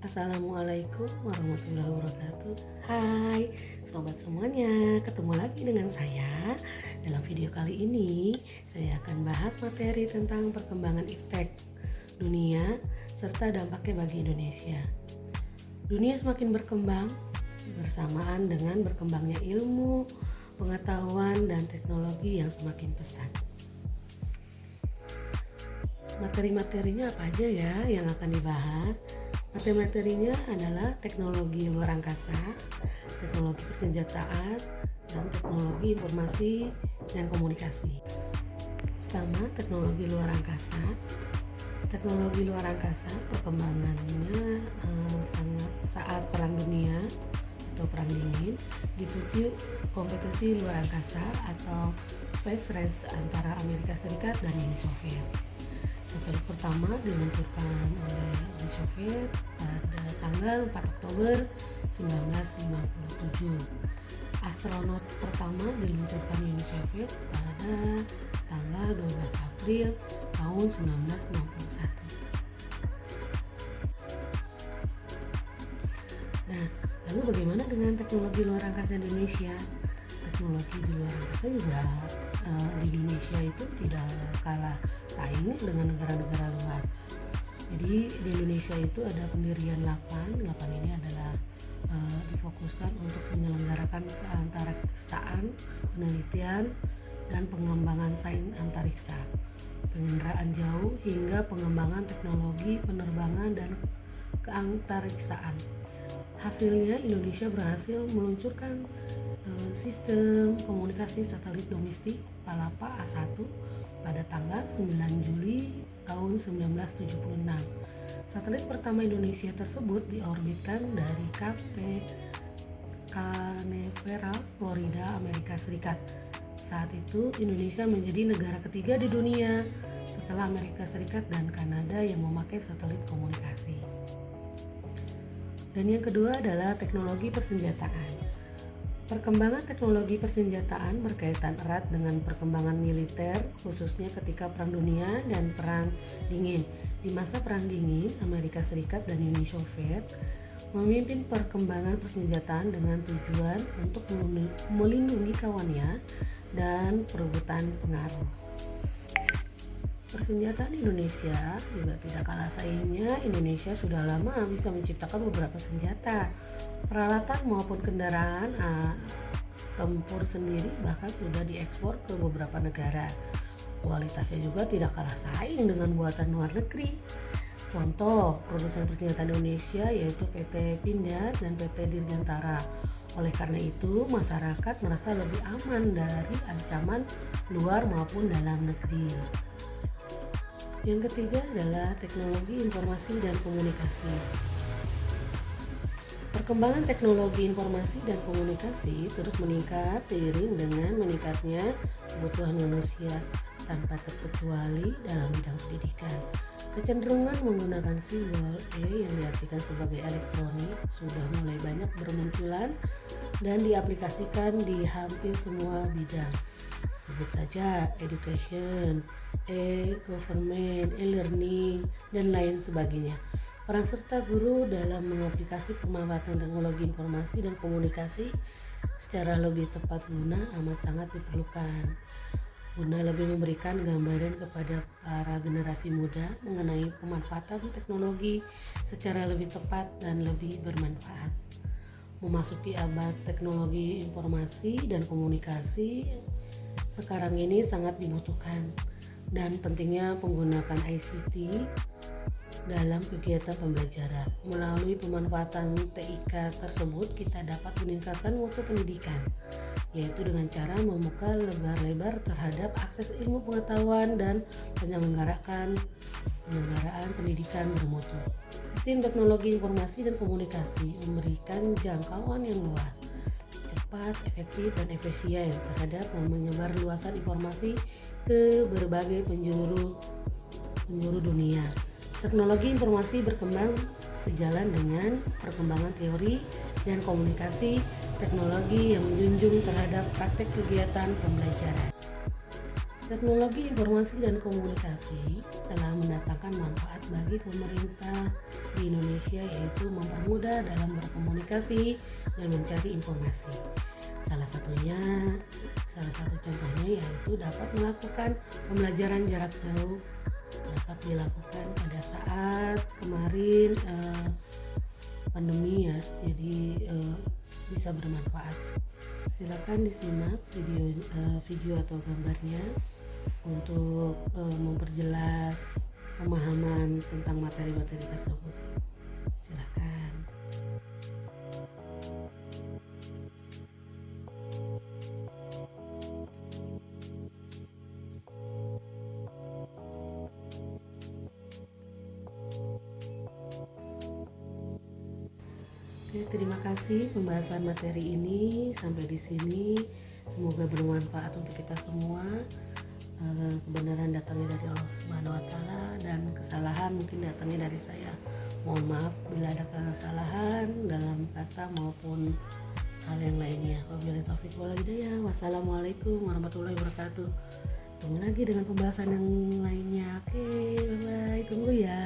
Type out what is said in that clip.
Assalamualaikum warahmatullahi wabarakatuh. Hai sobat semuanya, ketemu lagi dengan saya. Dalam video kali ini saya akan bahas materi tentang perkembangan iptek dunia serta dampaknya bagi Indonesia. Dunia semakin berkembang bersamaan dengan berkembangnya ilmu, pengetahuan, dan teknologi yang semakin pesat. Materi-materinya apa aja ya yang akan dibahas? Materi-materinya adalah teknologi luar angkasa, teknologi persenjataan, dan teknologi informasi dan komunikasi. Pertama, teknologi luar angkasa. Teknologi luar angkasa perkembangannya sangat saat Perang Dunia atau Perang Dingin dipicu kompetisi luar angkasa atau space race antara Amerika Serikat dan Uni Soviet. Satelit pertama diluncurkan oleh Uni Soviet pada tanggal 4 Oktober 1957. Astronot pertama diluncurkan Uni Soviet pada tanggal 12 April tahun 1961. Nah, lalu bagaimana dengan teknologi luar angkasa di Indonesia? Teknologi di luar angkasa juga di Indonesia itu tidak kalah saing dengan negara-negara luar. Jadi di Indonesia itu ada pendirian 8 ini adalah difokuskan untuk menyelenggarakan keantariksaan, penelitian, dan pengembangan sains antariksa, penginderaan jauh hingga pengembangan teknologi penerbangan dan keantariksaan. Hasilnya Indonesia berhasil meluncurkan sistem komunikasi satelit domestik Palapa A1 pada tanggal 9 Juli tahun 1976. Satelit pertama Indonesia tersebut diorbitkan dari Cape Canaveral, Florida, Amerika Serikat. Saat itu Indonesia menjadi negara ketiga di dunia setelah Amerika Serikat dan Kanada yang memakai satelit komunikasi. Dan yang kedua adalah teknologi persenjataan. Perkembangan teknologi persenjataan berkaitan erat dengan perkembangan militer, khususnya ketika Perang Dunia dan Perang Dingin. Di masa Perang Dingin, Amerika Serikat dan Uni Soviet memimpin perkembangan persenjataan dengan tujuan untuk melindungi kawannya dan perebutan pengaruh. Persenjataan Indonesia juga tidak kalah saingnya. Indonesia sudah lama bisa menciptakan beberapa senjata, peralatan maupun kendaraan tempur sendiri bahkan sudah diekspor ke beberapa negara. Kualitasnya juga tidak kalah saing dengan buatan luar negeri. Contoh produsen persenjataan Indonesia yaitu PT Pindad dan PT Dirgantara. Oleh karena itu masyarakat merasa lebih aman dari ancaman luar maupun dalam negeri. Yang ketiga adalah teknologi informasi dan komunikasi. Perkembangan teknologi informasi dan komunikasi terus meningkat seiring dengan meningkatnya kebutuhan manusia tanpa terkecuali dalam bidang pendidikan. Kecenderungan menggunakan simbol E yang diartikan sebagai elektronik sudah mulai banyak bermunculan dan diaplikasikan di hampir semua bidang. Sebut saja education, e-government, e-learning, dan lain sebagainya. Peran serta guru dalam mengaplikasi pemanfaatan teknologi informasi dan komunikasi secara lebih tepat guna amat sangat diperlukan. Guna lebih memberikan gambaran kepada para generasi muda mengenai pemanfaatan teknologi secara lebih tepat dan lebih bermanfaat. Memasuki abad teknologi informasi dan komunikasi sekarang ini sangat dibutuhkan dan pentingnya menggunakan ICT dalam kegiatan pembelajaran. Melalui pemanfaatan TIK tersebut kita dapat meningkatkan mutu pendidikan, yaitu dengan cara membuka lebar-lebar terhadap akses ilmu pengetahuan dan penyelenggaraan pendidikan bermutu. Sistem teknologi informasi dan komunikasi memberikan jangkauan yang luas, cepat, efektif, dan efisien terhadap menyebar luasan informasi ke berbagai penjuru dunia. Teknologi informasi berkembang sejalan dengan perkembangan teori dan komunikasi teknologi yang menjunjung terhadap praktek kegiatan pembelajaran. Teknologi informasi dan komunikasi telah mendatangkan manfaat bagi pemerintah di Indonesia, yaitu mempermudah dalam berkomunikasi dan mencari informasi. Salah satu contohnya yaitu dapat melakukan pembelajaran jarak jauh, dapat dilakukan pada saat kemarin pandemi ya, jadi bisa bermanfaat. Silakan disimak video atau gambarnya untuk memperjelas pemahaman tentang materi-materi tersebut. Silakan. Oke, terima kasih pembahasan materi ini sampai di sini. Semoga bermanfaat untuk kita semua. Kebenaran datangnya dari Allah Subhanahu wa taala dan kesalahan mungkin datangnya dari saya. Mohon maaf bila ada kesalahan dalam kata maupun hal yang lainnya. Wabillahi taufiq wal hidayah. Wassalamualaikum warahmatullahi wabarakatuh. Tunggu lagi dengan pembahasan yang lainnya. Oke, bye bye. Tunggu ya.